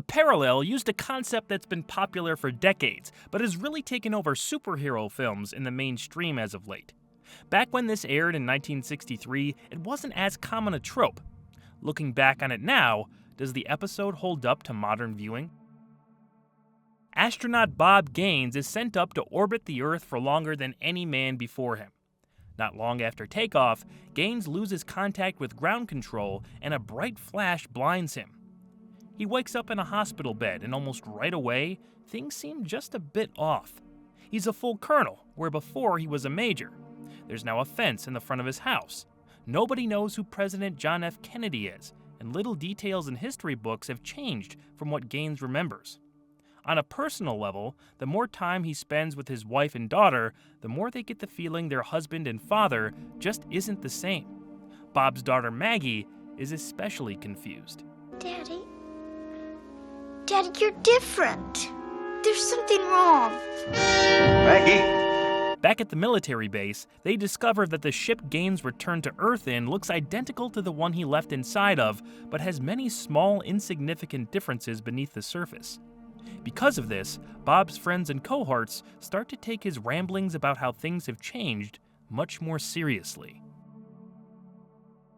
Parallel used a concept that's been popular for decades, but has really taken over superhero films in the mainstream as of late. Back when this aired in 1963, it wasn't as common a trope. Looking back on it now, does the episode hold up to modern viewing? Astronaut Bob Gaines is sent up to orbit the Earth for longer than any man before him. Not long after takeoff, Gaines loses contact with ground control and a bright flash blinds him. He wakes up in a hospital bed and almost right away, things seem just a bit off. He's a full colonel, where before he was a major. There's now a fence in the front of his house. Nobody knows who President John F. Kennedy is, and little details in history books have changed from what Gaines remembers. On a personal level, the more time he spends with his wife and daughter, the more they get the feeling their husband and father just isn't the same. Bob's daughter Maggie is especially confused. Daddy, you're different. There's something wrong. Maggie! Back at the military base, they discover that the ship Gaines returned to Earth in looks identical to the one he left inside of, but has many small, insignificant differences beneath the surface. Because of this, Bob's friends and cohorts start to take his ramblings about how things have changed much more seriously.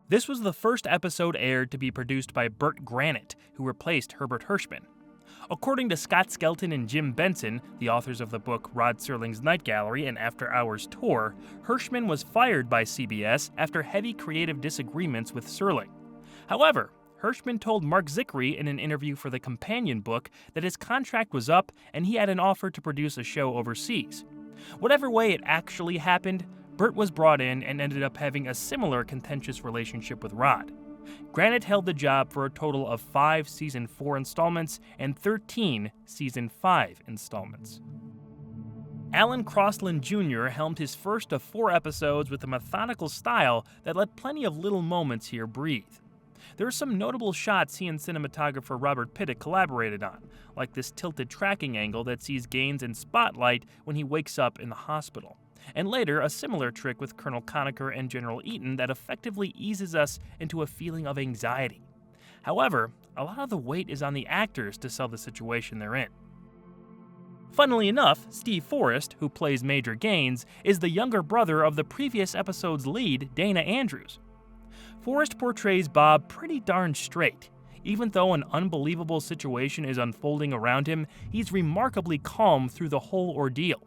This was the first episode aired to be produced by Burt Granit, who replaced Herbert Hirschman. According to Scott Skelton and Jim Benson, the authors of the book Rod Serling's Night Gallery and After Hours Tour, Hirschman was fired by CBS after heavy creative disagreements with Serling. However, Hirschman told Mark Zickery in an interview for the companion book that his contract was up and he had an offer to produce a show overseas. Whatever way it actually happened, Burt was brought in and ended up having a similar contentious relationship with Rod. Granit held the job for a total of 5 Season 4 installments and 13 Season 5 installments. Alan Crosland Jr. helmed his first of 4 episodes with a methodical style that let plenty of little moments here breathe. There are some notable shots he and cinematographer Robert Pittick collaborated on, like this tilted tracking angle that sees Gaines in spotlight when he wakes up in the hospital, and later a similar trick with Colonel Conacher and General Eaton that effectively eases us into a feeling of anxiety. However, a lot of the weight is on the actors to sell the situation they're in. Funnily enough, Steve Forrest, who plays Major Gaines, is the younger brother of the previous episode's lead, Dana Andrews. Forrest portrays Bob pretty darn straight. Even though an unbelievable situation is unfolding around him, he's remarkably calm through the whole ordeal.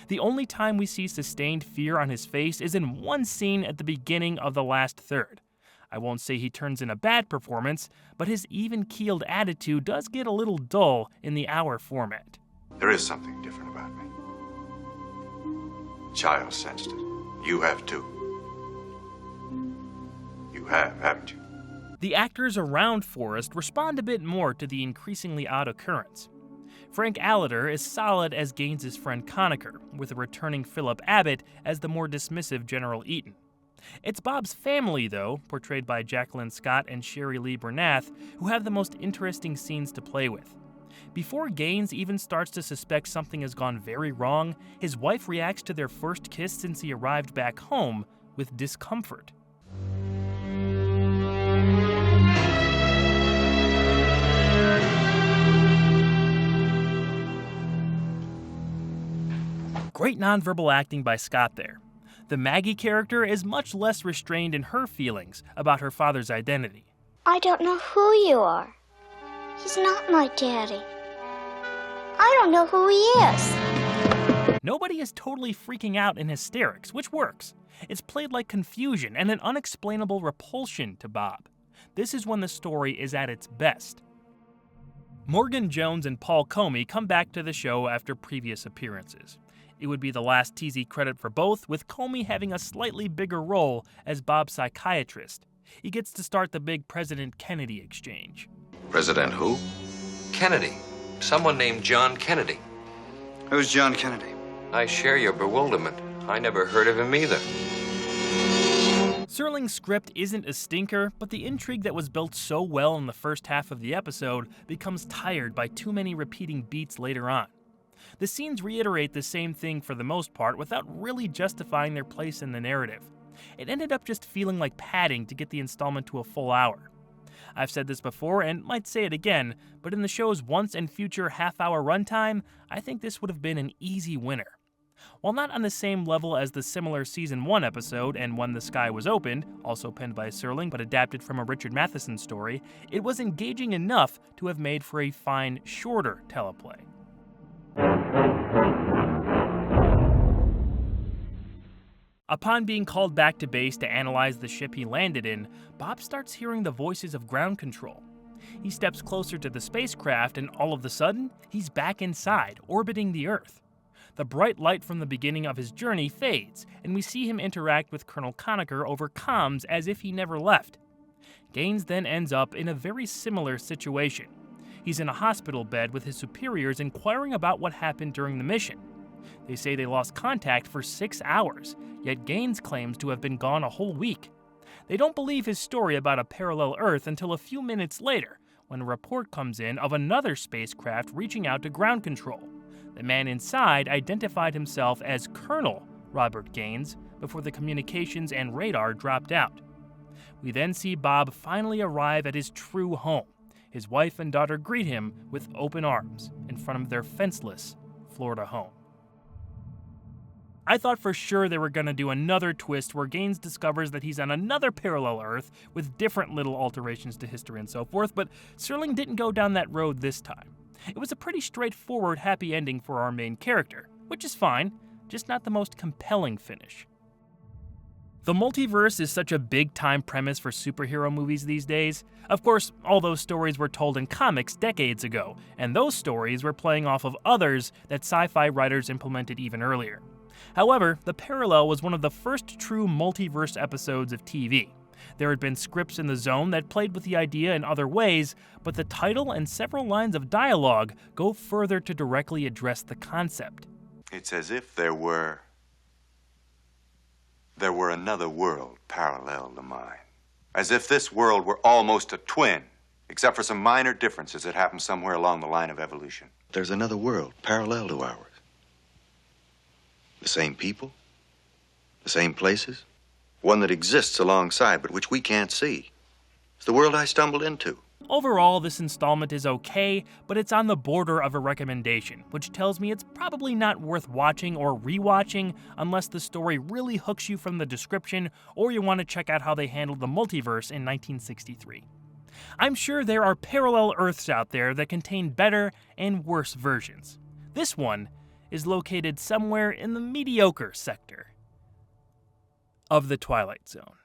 The only time we see sustained fear on his face is in one scene at the beginning of the last third. I won't say he turns in a bad performance, but his even-keeled attitude does get a little dull in the hour format. There is something different about me. Child sensed it. You have too. You have, haven't you? The actors around Forrest respond a bit more to the increasingly odd occurrence. Frank Alliter is solid as Gaines' friend Conacher, with a returning Philip Abbott as the more dismissive General Eaton. It's Bob's family, though, portrayed by Jacqueline Scott and Sherry Lee Bernath, who have the most interesting scenes to play with. Before Gaines even starts to suspect something has gone very wrong, his wife reacts to their first kiss since he arrived back home with discomfort. Great nonverbal acting by Scott there. The Maggie character is much less restrained in her feelings about her father's identity. I don't know who you are. He's not my daddy. I don't know who he is. Nobody is totally freaking out in hysterics, which works. It's played like confusion and an unexplainable repulsion to Bob. This is when the story is at its best. Morgan Jones and Paul Comey come back to the show after previous appearances. It would be the last TZ credit for both, with Comey having a slightly bigger role as Bob's psychiatrist. He gets to start the big President Kennedy exchange. President who? Kennedy. Someone named John Kennedy. Who's John Kennedy? I share your bewilderment. I never heard of him either. Serling's script isn't a stinker, but the intrigue that was built so well in the first half of the episode becomes tired by too many repeating beats later on. The scenes reiterate the same thing for the most part without really justifying their place in the narrative. It ended up just feeling like padding to get the installment to a full hour. I've said this before and might say it again, but in the show's once and future half-hour runtime, I think this would have been an easy winner. While not on the same level as the similar Season 1 episode and When the Sky Was Opened, also penned by Serling but adapted from a Richard Matheson story, it was engaging enough to have made for a fine, shorter teleplay. Upon being called back to base to analyze the ship he landed in, Bob starts hearing the voices of ground control. He steps closer to the spacecraft and all of a sudden, he's back inside, orbiting the Earth. The bright light from the beginning of his journey fades, and we see him interact with Colonel Conacher over comms as if he never left. Gaines then ends up in a very similar situation. He's in a hospital bed with his superiors inquiring about what happened during the mission. They say they lost contact for 6 hours, yet Gaines claims to have been gone a whole week. They don't believe his story about a parallel Earth until a few minutes later, when a report comes in of another spacecraft reaching out to ground control. The man inside identified himself as Colonel Robert Gaines before the communications and radar dropped out. We then see Bob finally arrive at his true home. His wife and daughter greet him with open arms in front of their fenceless Florida home. I thought for sure they were going to do another twist where Gaines discovers that he's on another parallel Earth with different little alterations to history and so forth, but Serling didn't go down that road this time. It was a pretty straightforward happy ending for our main character, which is fine, just not the most compelling finish. The multiverse is such a big-time premise for superhero movies these days. Of course, all those stories were told in comics decades ago, and those stories were playing off of others that sci-fi writers implemented even earlier. However, The Parallel was one of the first true multiverse episodes of TV. There had been scripts in the Zone that played with the idea in other ways, but the title and several lines of dialogue go further to directly address the concept. It's as if there were another world parallel to mine. As if this world were almost a twin, except for some minor differences that happen somewhere along the line of evolution. There's another world parallel to ours. The same people, the same places, one that exists alongside but which we can't see. It's the world I stumbled into. Overall, this installment is okay, but it's on the border of a recommendation, which tells me it's probably not worth watching or rewatching unless the story really hooks you from the description or you want to check out how they handled the multiverse in 1963. I'm sure there are parallel Earths out there that contain better and worse versions. This one is located somewhere in the mediocre sector of the Twilight Zone.